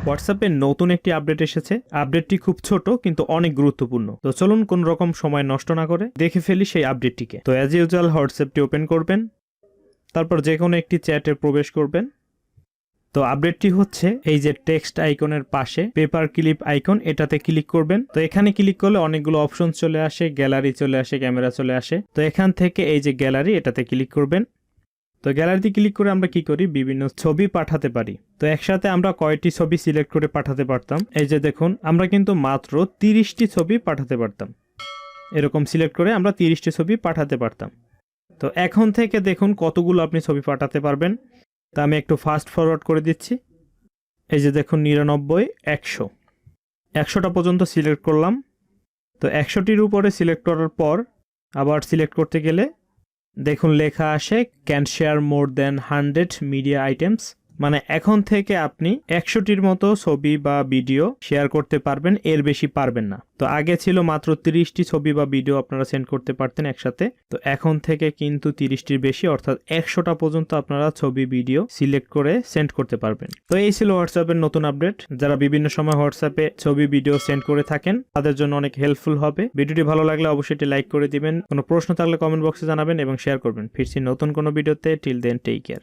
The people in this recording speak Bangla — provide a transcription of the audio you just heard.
হোয়াটসঅ্যাপে নতুন একটি আপডেট এসেছে। আপডেটটি খুব ছোট কিন্তু অনেক গুরুত্বপূর্ণ। তো চলুন কোন রকম সময় নষ্ট না করে দেখে ফেলি সেই আপডেটটিকে। তো অ্যাজ ইউজুয়াল হোয়াটসঅ্যাপটি ওপেন করবেন, তারপর যে কোনো একটি চ্যাটে প্রবেশ করবেন। তো আপডেটটি হচ্ছে এই যে টেক্সট আইকনের পাশে পেপার ক্লিপ আইকন, এটাতে ক্লিক করবেন। তো এখানে ক্লিক করলে অনেকগুলো অপশন চলে আসে, গ্যালারি চলে আসে, ক্যামেরা চলে আসে। তো এখান থেকে এই যে গ্যালারি, এটাতে ক্লিক করবেন। তো গ্যালারিতে ক্লিক করে আমরা কি করি, বিভিন্ন ছবি পাঠাতে পারি। তো একসাথে আমরা কয়টি ছবি সিলেক্ট করে পাঠাতে পারতাম। এই যে দেখুন, আমরা কিন্তু মাত্র 30টি ছবি পাঠাতে পারতাম। এরকম সিলেক্ট করে আমরা 30টি ছবি পাঠাতে পারতাম। তো এখন থেকে দেখুন কতগুলো আপনি ছবি পাঠাতে পারবেন। তা আমি একটু ফাস্ট ফরওয়ার্ড করে দিচ্ছি। এই যে দেখুন 99, 100টা পর্যন্ত সিলেক্ট করলাম। তো 100টির উপরে সিলেক্ট করার পর আবার সিলেক্ট করতে গেলে দেখুন লেখা আসে can share more than 100 media items, মানে এখন থেকে আপনি 100টির মতো ছবি বা ভিডিও শেয়ার করতে পারবেন, এর বেশি পারবেন না। তো আগে ছিল মাত্র 30টি ছবি বা ভিডিও আপনারা সেন্ড করতে পারতেন একসাথে। তো এখন থেকে কিন্তু 30টির বেশি, অর্থাৎ 100টা পর্যন্ত আপনারা ছবি ভিডিও সিলেক্ট করে সেন্ড করতে পারবেন। তো এই ছিল হোয়াটসঅ্যাপের নতুন আপডেট। যারা বিভিন্ন সময় হোয়াটসঅ্যাপে ছবি ভিডিও সেন্ড করে থাকেন তাদের জন্য অনেক হেল্পফুল হবে। ভিডিওটি ভালো লাগলে অবশ্যই এটি লাইক করে দিবেন। কোনো প্রশ্ন থাকলে কমেন্ট বক্সে জানাবেন এবং শেয়ার করবেন। ফিরছি নতুন কোনো ভিডিওতে। Till then take care.